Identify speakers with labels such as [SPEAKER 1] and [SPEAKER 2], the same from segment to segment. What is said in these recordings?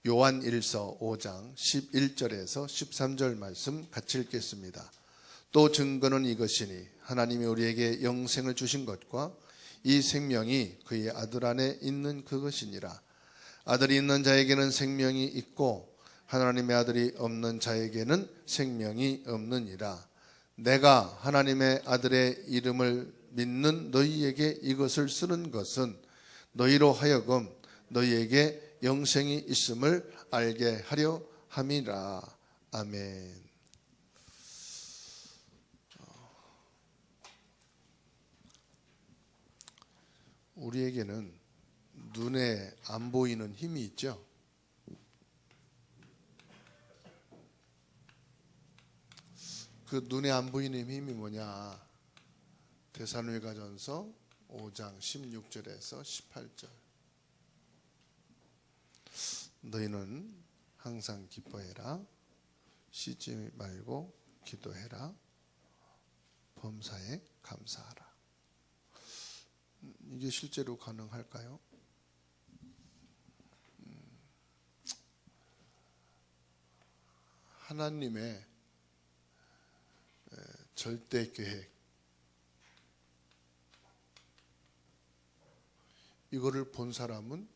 [SPEAKER 1] 요한일서 5장 11절에서 13절 말씀 같이 읽겠습니다. 또 증거는 이것이니 하나님이 우리에게 영생을 주신 것과 이 생명이 그의 아들 안에 있는 그것이니라. 아들이 있는 자에게는 생명이 있고 하나님의 아들이 없는 자에게는 생명이 없느니라. 내가 하나님의 아들의 이름을 믿는 너희에게 이것을 쓰는 것은 너희로 하여금 너희에게 영생이 있음을 알게 하려 함이라. 아멘. 우리에게는 눈에 안 보이는 힘이 있죠. 그 눈에 안 보이는 힘이 뭐냐? 데살로니가전서 5장 16절에서 18절. 너희는 항상 기뻐해라. 쉬지 말고 기도해라. 범사에 감사하라. 이게 실제로 가능할까요? 하나님의 절대 계획, 이거를 본 사람은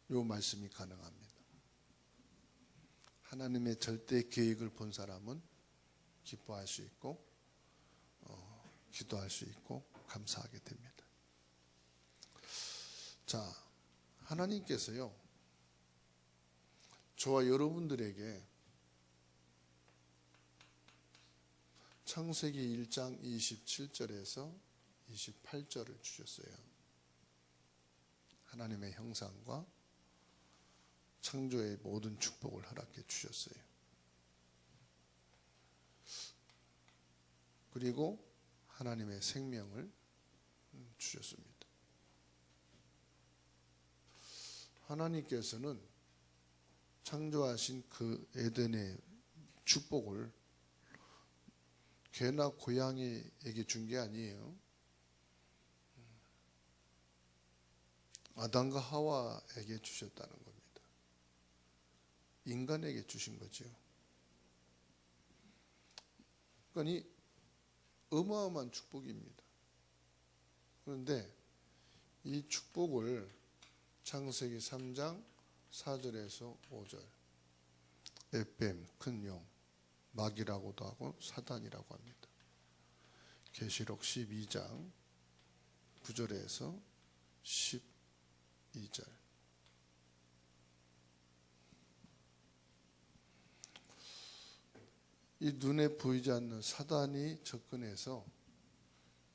[SPEAKER 1] 이 말씀이 가능합니다. 하나님의 절대 계획을 본 사람은 기뻐할 수 있고 기도할 수 있고 감사하게 됩니다. 자, 하나님께서요, 저와 여러분들에게 창세기 1장 27절에서 28절을 주셨어요. 하나님의 형상과 창조의 모든 축복을 허락해 주셨어요. 그리고 하나님의 생명을 주셨습니다. 하나님께서는 창조하신 그 에덴의 축복을 개나 고양이에게 준 게 아니에요. 아담과 하와에게 주셨다는 겁니다. 인간에게 주신 거죠. 그러니까 이 어마어마한 축복입니다. 그런데 이 축복을 창세기 3장 4절에서 5절, 에뱀, 큰 용, 마귀라고도 하고 사단이라고 합니다. 계시록 12장 9절에서 12절. 이 눈에 보이지 않는 사단이 접근해서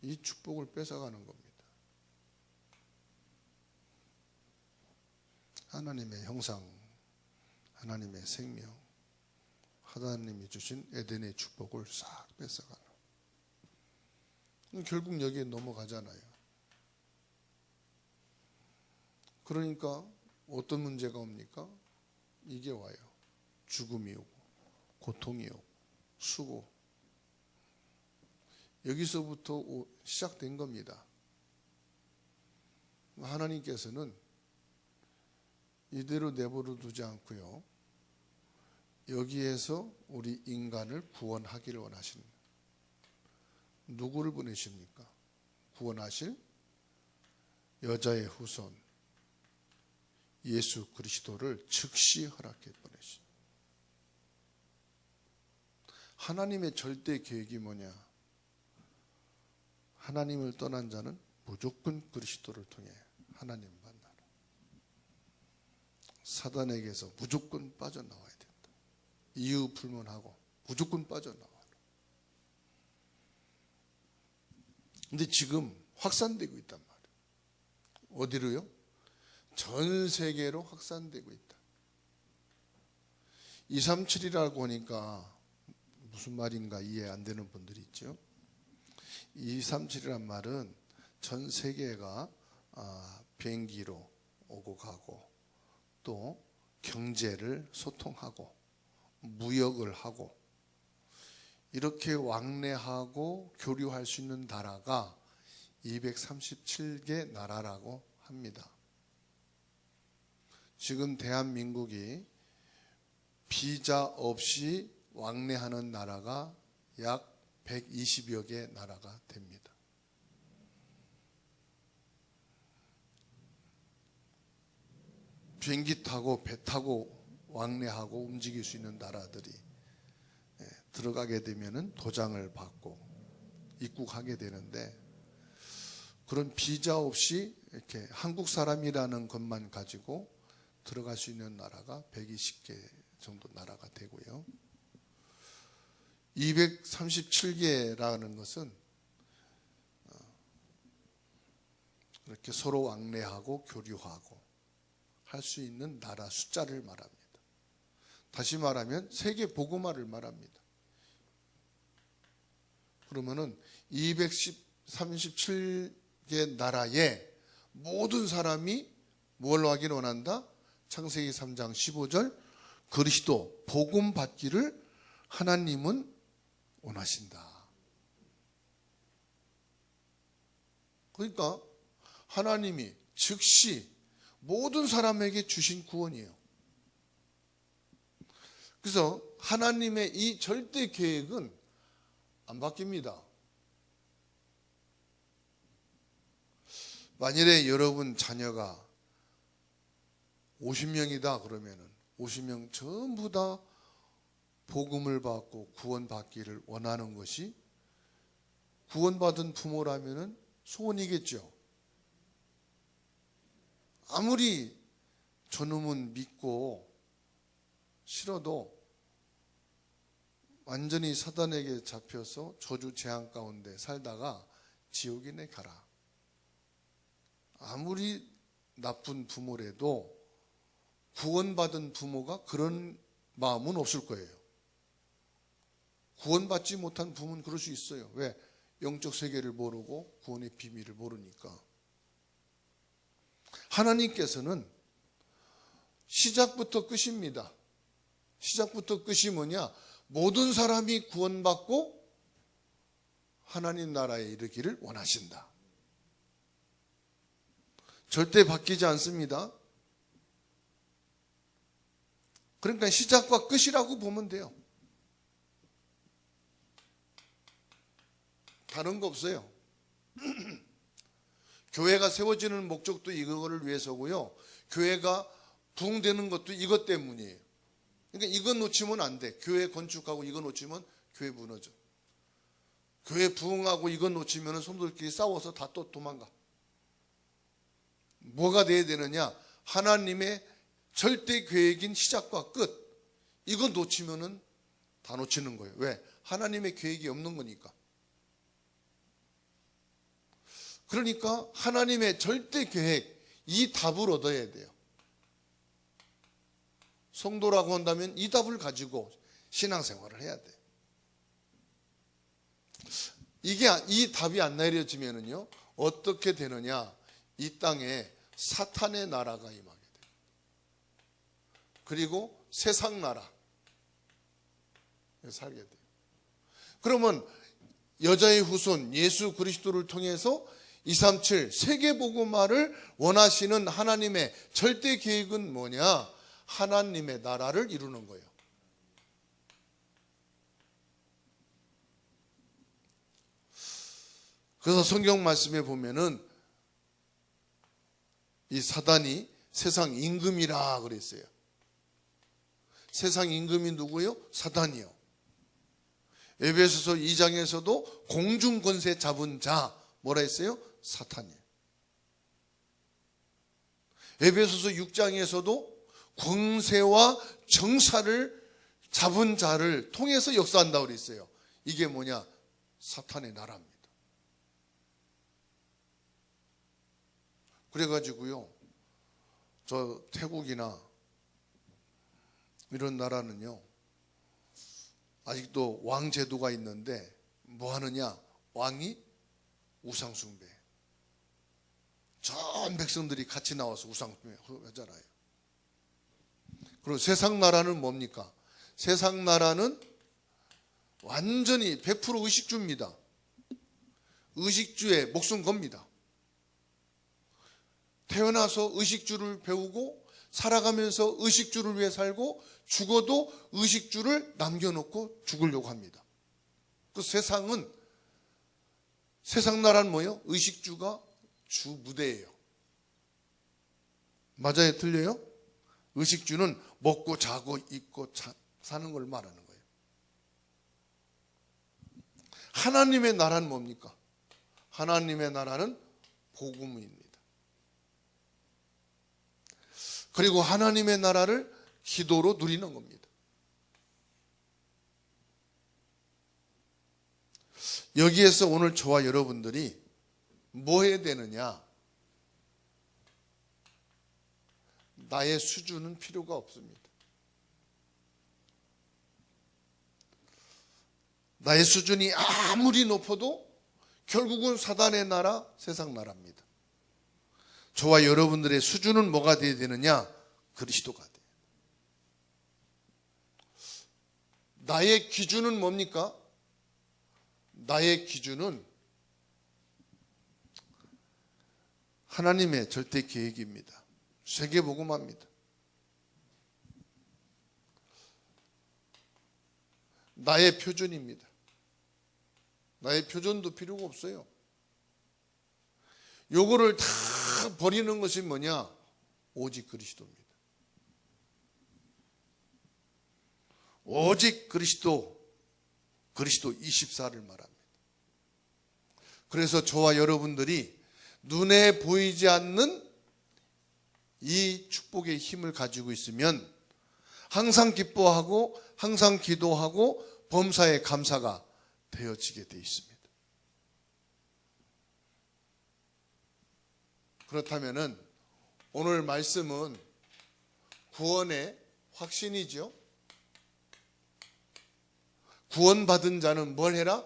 [SPEAKER 1] 이 축복을 뺏어가는 겁니다. 하나님의 형상, 하나님의 생명, 하나님이 주신 에덴의 축복을 싹 뺏어가는. 결국 여기에 넘어가잖아요. 그러니까 어떤 문제가 옵니까? 이게 와요. 죽음이 오고 고통이 오고 수고. 여기서부터 시작된 겁니다. 하나님께서는 이대로 내버려 두지 않고요, 여기에서 우리 인간을 구원하기를 원하십니다. 누구를 보내십니까? 구원하실 여자의 후손 예수 그리스도를 즉시 허락해 보내십니다. 하나님의 절대 계획이 뭐냐? 하나님을 떠난 자는 무조건 그리스도를 통해 하나님 만나라. 사단에게서 무조건 빠져나와야 된다. 이유 불문하고 무조건 빠져나와라. 근데 지금 확산되고 있단 말이에요. 어디로요? 전 세계로 확산되고 있다. 237이라고 하니까 무슨 말인가 이해 안 되는 분들이 있죠. 237이란 말은 전 세계가 비행기로 오고 가고 또 경제를 소통하고 무역을 하고 이렇게 왕래하고 교류할 수 있는 나라가 237개 나라라고 합니다. 지금 대한민국이 비자 없이 왕래하는 나라가 약 120여 개 나라가 됩니다. 비행기 타고 배 타고 왕래하고 움직일 수 있는 나라들이 들어가게 되면은 도장을 받고 입국하게 되는데, 그런 비자 없이 이렇게 한국 사람이라는 것만 가지고 들어갈 수 있는 나라가 120개 정도 나라가 되고요. 237개라는 것은 이렇게 서로 왕래하고 교류하고 할 수 있는 나라 숫자를 말합니다. 다시 말하면 세계 복음화를 말합니다. 그러면은 237개 나라에 모든 사람이 뭘 하기를 원한다? 창세기 3장 15절, 그리스도 복음 받기를 하나님은 원하신다. 그러니까 하나님이 즉시 모든 사람에게 주신 구원이에요. 그래서 하나님의 이 절대 계획은 안 바뀝니다. 만일에 여러분 자녀가 50명이다 그러면은 50명 전부 다 복음을 받고 구원받기를 원하는 것이 구원받은 부모라면은 소원이겠죠. 아무리 저놈은 믿고 싫어도 완전히 사단에게 잡혀서 저주 재앙 가운데 살다가 지옥에 가라. 아무리 나쁜 부모라도 구원받은 부모가 그런 마음은 없을 거예요. 구원받지 못한 부모는 그럴 수 있어요. 왜? 영적 세계를 모르고 구원의 비밀을 모르니까. 하나님께서는 시작부터 끝입니다. 시작부터 끝이 뭐냐? 모든 사람이 구원받고 하나님 나라에 이르기를 원하신다. 절대 바뀌지 않습니다. 그러니까 시작과 끝이라고 보면 돼요. 다른 거 없어요. 교회가 세워지는 목적도 이거를 위해서고요. 교회가 부흥되는 것도 이것 때문이에요. 그러니까 이거 놓치면 안 돼. 교회 건축하고 이거 놓치면 교회 무너져. 교회 부흥하고 이거 놓치면 성도들끼리 싸워서 다 또 도망가. 뭐가 돼야 되느냐? 하나님의 절대 계획인 시작과 끝. 이거 놓치면은 다 놓치는 거예요. 왜? 하나님의 계획이 없는 거니까. 그러니까 하나님의 절대 계획, 이 답을 얻어야 돼요. 성도라고 한다면 이 답을 가지고 신앙생활을 해야 돼. 이 답이 안 내려지면은요, 어떻게 되느냐? 이 땅에 사탄의 나라가 임하게 돼요. 그리고 세상 나라 살게 돼요. 그러면 여자의 후손 예수 그리스도를 통해서 237 세계복음화를 원하시는 하나님의 절대 계획은 뭐냐? 하나님의 나라를 이루는 거예요. 그래서 성경 말씀에 보면은 이 사단이 세상 임금이라 그랬어요. 세상 임금이 누구예요? 사단이요. 에베소서 2장에서도 공중 권세 잡은 자 뭐라 했어요? 사탄이에요. 에베소서 6장에서도 권세와 정사를 잡은 자를 통해서 역사한다고 그랬어요. 이게 뭐냐? 사탄의 나라입니다. 그래가지고요, 저 태국이나 이런 나라는요, 아직도 왕 제도가 있는데 뭐 하느냐? 왕이 우상 숭배. 전 백성들이 같이 나와서 우상 숭배 하잖아요. 그리고 세상 나라는 뭡니까? 세상 나라는 완전히 100% 의식주입니다. 의식주에 목숨 겁니다. 태어나서 의식주를 배우고 살아가면서 의식주를 위해 살고 죽어도 의식주를 남겨놓고 죽으려고 합니다. 그 세상 나라는 뭐예요? 의식주가 주 무대예요. 맞아요? 틀려요? 의식주는 먹고 자고 입고 사는 걸 말하는 거예요. 하나님의 나라는 뭡니까? 하나님의 나라는 복음입니다. 그리고 하나님의 나라를 기도로 누리는 겁니다. 여기에서 오늘 저와 여러분들이 뭐 해야 되느냐? 나의 수준은 필요가 없습니다. 나의 수준이 아무리 높아도 결국은 사단의 나라, 세상 나라입니다. 저와 여러분들의 수준은 뭐가 되어야 되느냐? 그리스도가 돼요. 나의 기준은 뭡니까? 나의 기준은 하나님의 절대 계획입니다. 세계복음화입니다. 나의 표준입니다. 나의 표준도 필요가 없어요. 요거를 다 버리는 것이 뭐냐? 오직 그리스도입니다. 오직 그리스도 24를 말합니다. 그래서 저와 여러분들이 눈에 보이지 않는 이 축복의 힘을 가지고 있으면 항상 기뻐하고 항상 기도하고 범사에 감사가 되어지게 되어 있습니다. 그렇다면은 오늘 말씀은 구원의 확신이죠. 구원받은 자는 뭘 해라?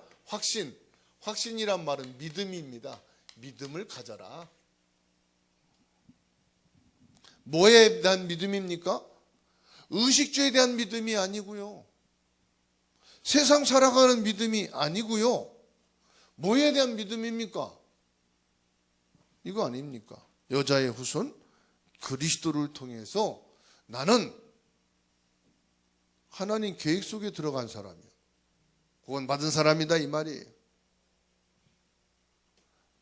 [SPEAKER 1] 확신이란 말은 믿음입니다. 믿음을 가져라. 뭐에 대한 믿음입니까? 의식주에 대한 믿음이 아니고요. 세상 살아가는 믿음이 아니고요. 뭐에 대한 믿음입니까? 이거 아닙니까? 여자의 후손 그리스도를 통해서 나는 하나님 계획 속에 들어간 사람이에요. 구원받은 사람이다 이 말이에요.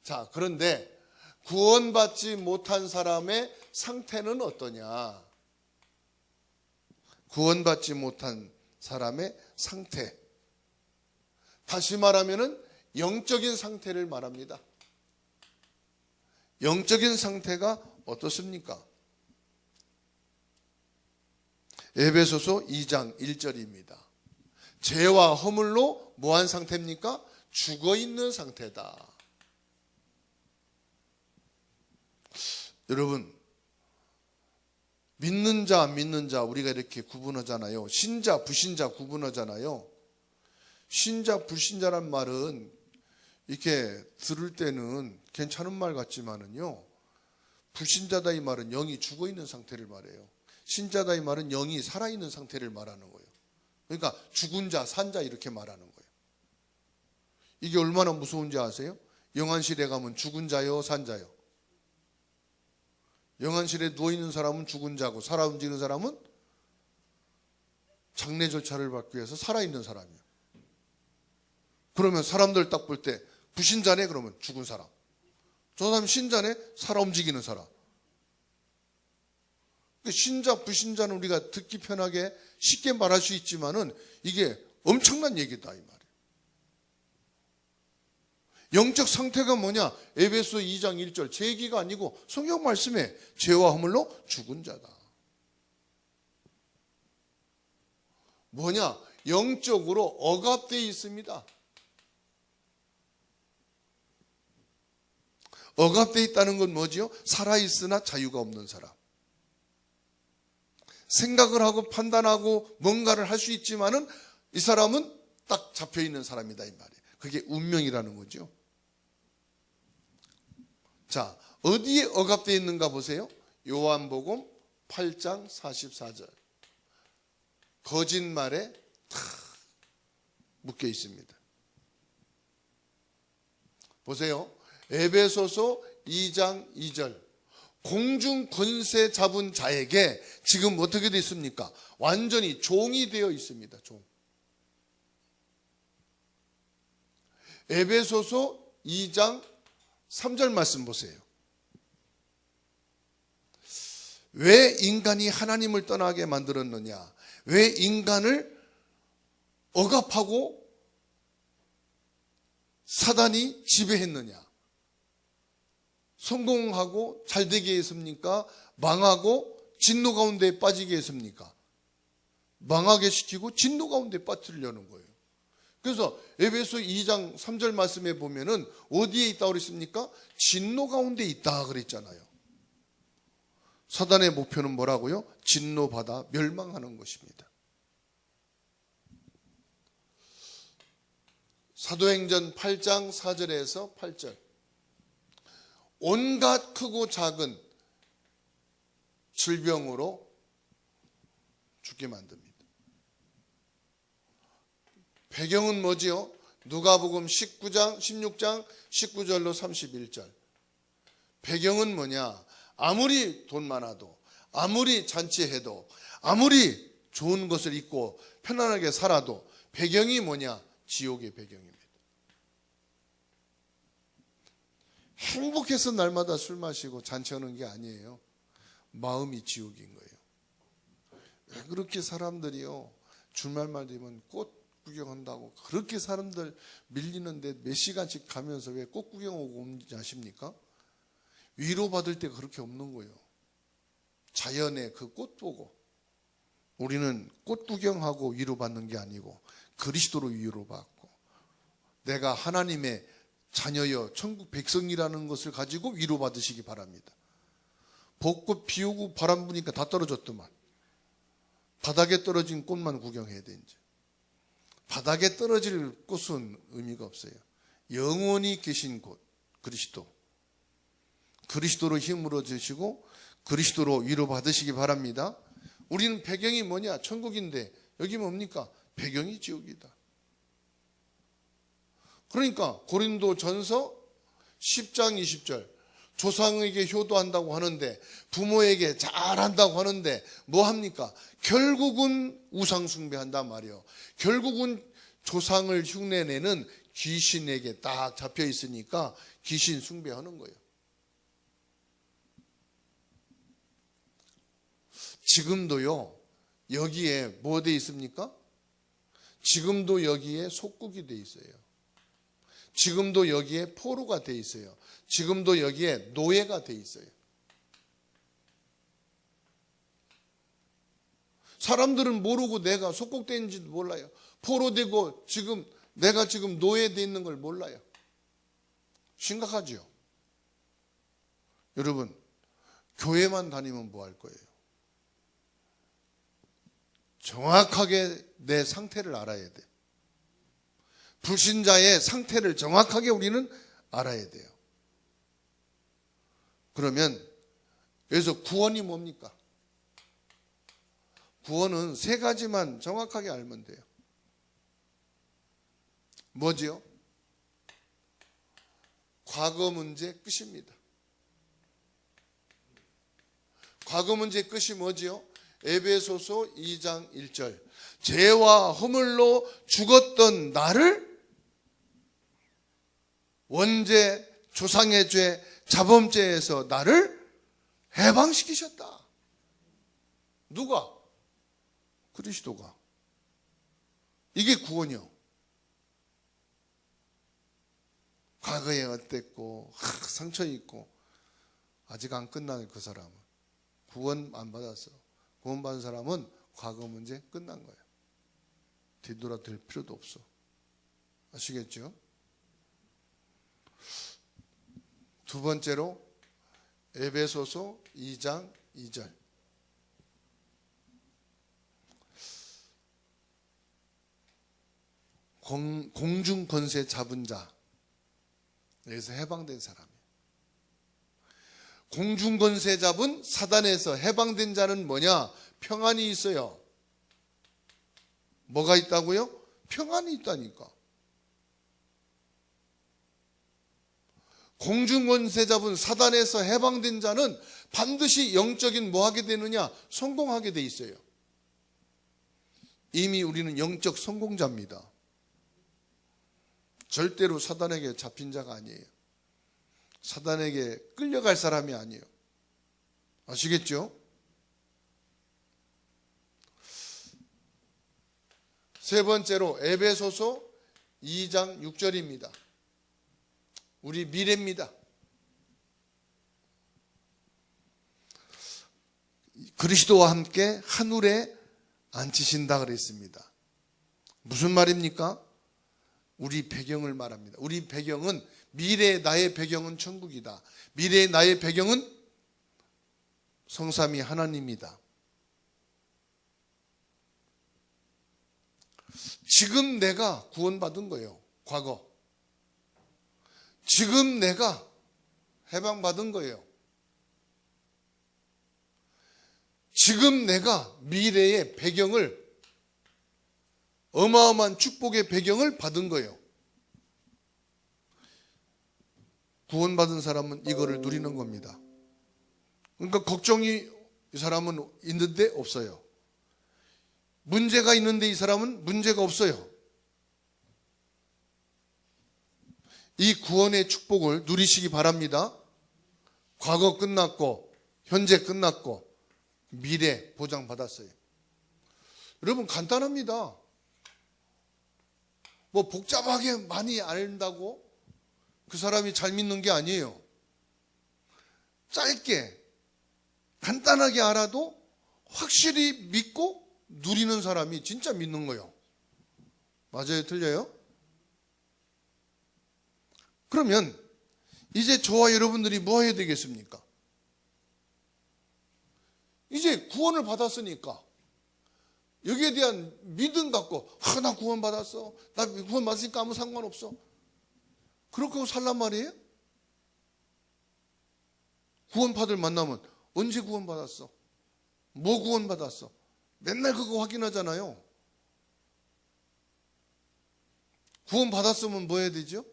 [SPEAKER 1] 자, 그런데 구원받지 못한 사람의 상태는 어떠냐? 구원받지 못한 사람의 상태. 다시 말하면은 영적인 상태를 말합니다. 영적인 상태가 어떻습니까? 에베소서 2장 1절입니다. 죄와 허물로 뭐한 상태입니까? 죽어있는 상태다. 여러분, 믿는 자, 안 믿는 자 우리가 이렇게 구분하잖아요. 신자, 불신자 구분하잖아요. 신자, 불신자란 말은 이렇게 들을 때는 괜찮은 말 같지만은요, 불신자다 이 말은 영이 죽어있는 상태를 말해요. 신자다 이 말은 영이 살아있는 상태를 말하는 거예요. 그러니까 죽은 자, 산 자 이렇게 말하는 거예요. 이게 얼마나 무서운지 아세요? 영안실에 가면 죽은 자요, 산 자요. 영안실에 누워있는 사람은 죽은 자고 살아 움직이는 사람은 장례 절차를 받기 위해서 살아있는 사람이에요. 그러면 사람들 딱 볼 때 불신자네 그러면 죽은 사람, 저 사람 신자네 살아 움직이는 사람. 신자 불신자는 우리가 듣기 편하게 쉽게 말할 수 있지만은 이게 엄청난 얘기다 이 말이에요. 영적 상태가 뭐냐? 에베소 2장 1절 제 얘기가 아니고 성경 말씀에 죄와 허물로 죽은 자다. 뭐냐? 영적으로 억압되어 있습니다. 억압되어 있다는 건 뭐지요? 살아있으나 자유가 없는 사람. 생각을 하고 판단하고 뭔가를 할 수 있지만은 이 사람은 딱 잡혀있는 사람이다 이 말이에요. 그게 운명이라는 거죠. 자, 어디에 억압되어 있는가 보세요. 요한복음 8장 44절. 거짓말에 탁 묶여 있습니다. 보세요. 에베소서 2장 2절. 공중 권세 잡은 자에게 지금 어떻게 되어 있습니까? 완전히 종이 되어 있습니다. 종. 에베소서 2장 3절 말씀 보세요. 왜 인간이 하나님을 떠나게 만들었느냐? 왜 인간을 억압하고 사단이 지배했느냐? 성공하고 잘되게 했습니까? 망하고 진노 가운데 빠지게 했습니까? 망하게 시키고 진노 가운데 빠뜨리려는 거예요. 그래서 에베소 2장 3절 말씀에 보면은 어디에 있다고 그랬습니까? 진노 가운데 있다 그랬잖아요. 사단의 목표는 뭐라고요? 진노받아 멸망하는 것입니다. 사도행전 8장 4절에서 8절. 온갖 크고 작은 질병으로 죽게 만듭니다. 배경은 뭐지요? 누가복음 19장, 16장, 19절로 31절. 배경은 뭐냐? 아무리 돈 많아도, 아무리 잔치해도, 아무리 좋은 것을 입고 편안하게 살아도 배경이 뭐냐? 지옥의 배경입니다. 행복해서 날마다 술 마시고 잔치하는 게 아니에요. 마음이 지옥인 거예요. 왜 그렇게 사람들이요, 주말만 되면 꽃 구경한다고 그렇게 사람들 밀리는데 몇 시간씩 가면서 왜 꽃 구경 오고 온지 아십니까? 위로받을 때가 그렇게 없는 거예요. 자연의 그 꽃 보고. 우리는 꽃 구경하고 위로받는 게 아니고 그리스도로 위로받고, 내가 하나님의 자녀여 천국 백성이라는 것을 가지고 위로받으시기 바랍니다. 벚꽃 피우고 바람 부니까 다 떨어졌더만. 바닥에 떨어진 꽃만 구경해야 돼. 이제 바닥에 떨어질 꽃은 의미가 없어요. 영원히 계신 곳, 그리스도. 그리스도로 힘을 얻으시고 그리스도로 위로받으시기 바랍니다. 우리는 배경이 뭐냐? 천국인데 여기 뭡니까? 배경이 지옥이다. 그러니까 고린도전서 10장 20절, 조상에게 효도한다고 하는데, 부모에게 잘한다고 하는데 뭐 합니까? 결국은 우상 숭배한단 말이에요. 결국은 조상을 흉내내는 귀신에게 딱 잡혀 있으니까 귀신 숭배하는 거예요. 지금도요, 여기에 뭐 돼 있습니까? 지금도 여기에 속국이 돼 있어요. 지금도 여기에 포로가 돼 있어요. 지금도 여기에 노예가 돼 있어요. 사람들은 모르고 내가 속국된지도 몰라요. 포로되고 지금 내가 지금 노예돼 있는 걸 몰라요. 심각하죠. 여러분, 교회만 다니면 뭐 할 거예요? 정확하게 내 상태를 알아야 돼. 불신자의 상태를 정확하게 우리는 알아야 돼요. 그러면 여기서 구원이 뭡니까? 구원은 세 가지만 정확하게 알면 돼요. 뭐지요? 과거 문제 끝입니다. 과거 문제 끝이 뭐지요? 에베소서 2장 1절. 죄와 허물로 죽었던 나를 원죄, 조상의 죄, 자범죄에서 나를 해방시키셨다. 누가? 그리스도가. 이게 구원이요. 과거에 어땠고 상처 있고 아직 안 끝나는 그 사람은 구원 안 받았어. 구원 받은 사람은 과거 문제 끝난 거예요. 뒤돌아들 필요도 없어. 아시겠죠? 두 번째로 에베소서 2장 2절. 공중 권세 잡은 자, 여기서 해방된 사람이에요. 공중 권세 잡은 사단에서 해방된 자는 뭐냐? 평안이 있어요. 뭐가 있다고요? 평안이 있다니까. 공중권세 잡은 사단에서 해방된 자는 반드시 영적인 뭐 하게 되느냐? 성공하게 돼 있어요. 이미 우리는 영적 성공자입니다. 절대로 사단에게 잡힌 자가 아니에요. 사단에게 끌려갈 사람이 아니에요. 아시겠죠? 세 번째로 에베소서 2장 6절입니다. 우리 미래입니다. 그리스도와 함께 하늘에 앉히신다 그랬습니다. 무슨 말입니까? 우리 배경을 말합니다. 우리 배경은, 미래의 나의 배경은 천국이다. 미래의 나의 배경은 성삼위 하나님이다. 지금 내가 구원받은 거예요. 과거. 지금 내가 해방받은 거예요. 지금 내가 미래의 배경을, 어마어마한 축복의 배경을 받은 거예요. 구원받은 사람은 이거를 누리는 겁니다. 그러니까 걱정이 이 사람은 있는데 없어요. 문제가 있는데 이 사람은 문제가 없어요. 이 구원의 축복을 누리시기 바랍니다. 과거 끝났고 현재 끝났고 미래 보장받았어요. 여러분 간단합니다. 뭐 복잡하게 많이 안다고 그 사람이 잘 믿는 게 아니에요. 짧게 간단하게 알아도 확실히 믿고 누리는 사람이 진짜 믿는 거예요. 맞아요? 틀려요? 그러면 이제 저와 여러분들이 뭐 해야 되겠습니까? 이제 구원을 받았으니까 여기에 대한 믿음 갖고 나 구원 받았어. 나 구원 받았으니까 아무 상관없어. 그렇게 살란 말이에요? 구원받을 만나면 언제 구원 받았어? 뭐 구원 받았어? 맨날 그거 확인하잖아요. 구원 받았으면 뭐 해야 되죠?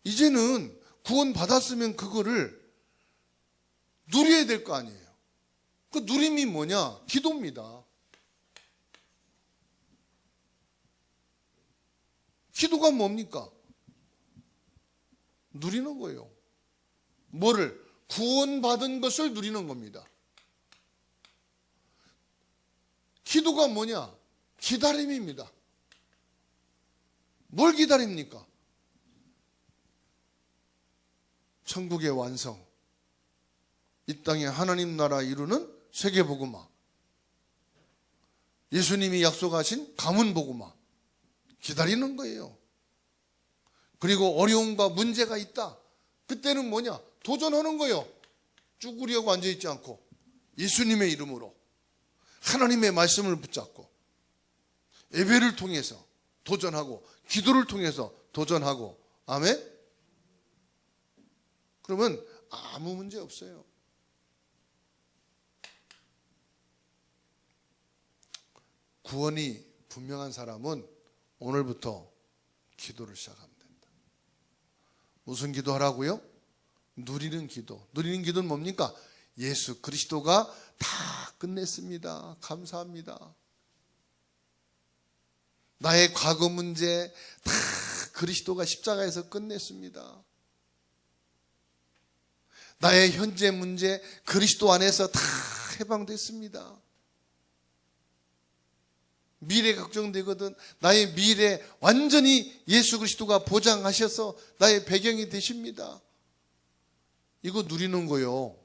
[SPEAKER 1] 이제는 구원 받았으면 그거를 누려야 될 거 아니에요. 그 누림이 뭐냐? 기도입니다. 기도가 뭡니까? 누리는 거예요. 뭐를? 구원받은 것을 누리는 겁니다. 기도가 뭐냐? 기다림입니다. 뭘 기다립니까? 천국의 완성, 이 땅에 하나님 나라 이루는 세계복음화, 예수님이 약속하신 가문복음화 기다리는 거예요. 그리고 어려움과 문제가 있다. 그때는 뭐냐? 도전하는 거예요. 쭈구리하고 앉아있지 않고 예수님의 이름으로 하나님의 말씀을 붙잡고 예배를 통해서 도전하고 기도를 통해서 도전하고. 아멘? 그러면 아무 문제 없어요. 구원이 분명한 사람은 오늘부터 기도를 시작하면 된다. 무슨 기도하라고요? 누리는 기도. 누리는 기도는 뭡니까? 예수 그리스도가 다 끝냈습니다. 감사합니다. 나의 과거 문제 다 그리스도가 십자가에서 끝냈습니다. 나의 현재 문제 그리스도 안에서 다 해방됐습니다. 미래 걱정되거든. 나의 미래 완전히 예수 그리스도가 보장하셔서 나의 배경이 되십니다. 이거 누리는 거요.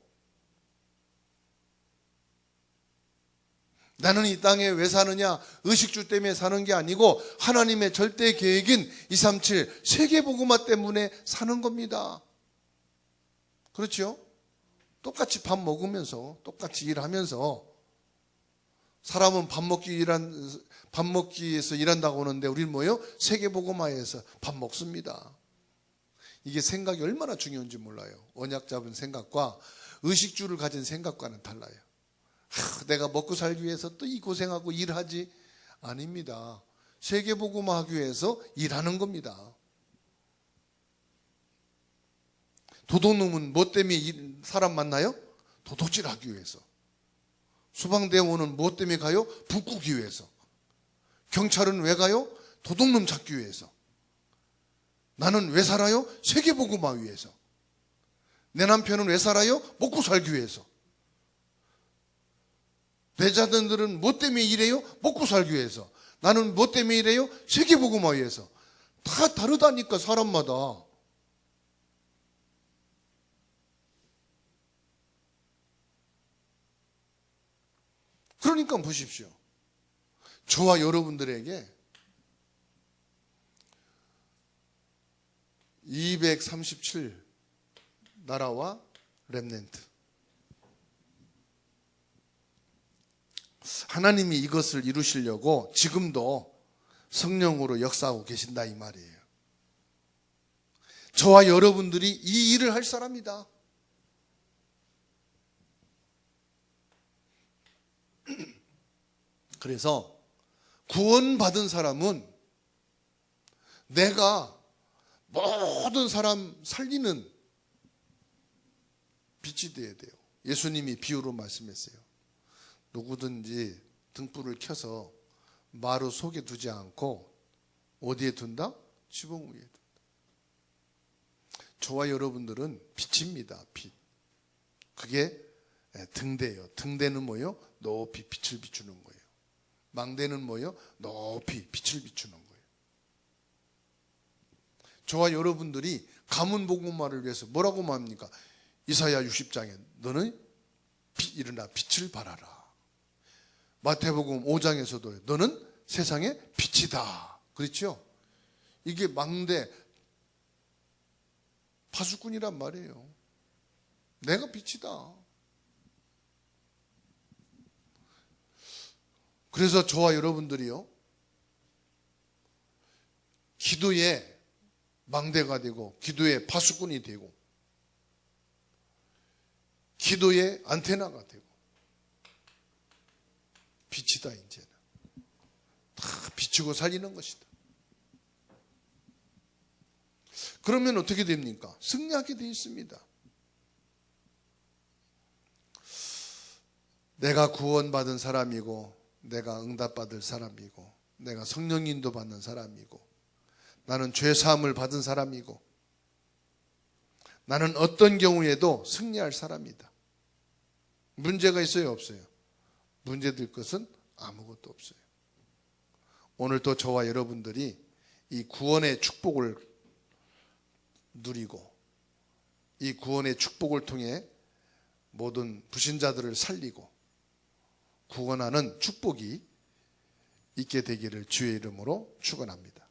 [SPEAKER 1] 나는 이 땅에 왜 사느냐? 의식주 때문에 사는 게 아니고 하나님의 절대 계획인 237 세계복음화 때문에 사는 겁니다. 그렇죠? 똑같이 밥 먹으면서 똑같이 일하면서 사람은 밥 먹기 위해서 일한다고 하는데 우리는 뭐예요? 세계복음화에서 밥 먹습니다. 이게 생각이 얼마나 중요한지 몰라요. 언약 잡은 생각과 의식주를 가진 생각과는 달라요. 내가 먹고 살기 위해서 또 이 고생하고 일하지? 아닙니다. 세계복음화 하기 위해서 일하는 겁니다. 도둑놈은 뭐 때문에 사람 만나요? 도둑질하기 위해서. 소방대원은 뭐 때문에 가요? 불 끄기 위해서. 경찰은 왜 가요? 도둑놈 잡기 위해서. 나는 왜 살아요? 세계복음화 위해서. 내 남편은 왜 살아요? 먹고 살기 위해서. 내 자녀들은 뭐 때문에 일해요? 먹고 살기 위해서. 나는 뭐 때문에 일해요? 세계복음화 위해서. 다 다르다니까, 사람마다. 그러니까 보십시오. 저와 여러분들에게 237 나라와 렘넌트. 하나님이 이것을 이루시려고 지금도 성령으로 역사하고 계신다 이 말이에요. 저와 여러분들이 이 일을 할 사람이다. 그래서 구원받은 사람은 내가 모든 사람 살리는 빛이 되어야 돼요. 예수님이 비유로 말씀했어요. 누구든지 등불을 켜서 마루 속에 두지 않고 어디에 둔다? 지붕 위에 둔다. 저와 여러분들은 빛입니다. 빛. 그게 등대예요. 등대는 뭐예요? 높이 빛을 비추는 거예요. 망대는 뭐예요? 높이 빛을 비추는 거예요. 저와 여러분들이 가문 복음화를 위해서 뭐라고 말합니까? 이사야 60장에 너는 일어나 빛을 발하라. 마태복음 5장에서도 너는 세상의 빛이다. 그렇죠? 이게 망대 파수꾼이란 말이에요. 내가 빛이다. 그래서 저와 여러분들이요, 기도의 망대가 되고 기도의 파수꾼이 되고 기도의 안테나가 되고 빛이다. 이제는 다 비추고 살리는 것이다. 그러면 어떻게 됩니까? 승리하게 되어 있습니다. 내가 구원받은 사람이고 내가 응답받을 사람이고 내가 성령 인도 받는 사람이고 나는 죄사함을 받은 사람이고 나는 어떤 경우에도 승리할 사람이다. 문제가 있어요? 없어요? 문제될 것은 아무것도 없어요. 오늘 또 저와 여러분들이 이 구원의 축복을 누리고 이 구원의 축복을 통해 모든 불신자들을 살리고 구원하는 축복이 있게 되기를 주의 이름으로 축원합니다.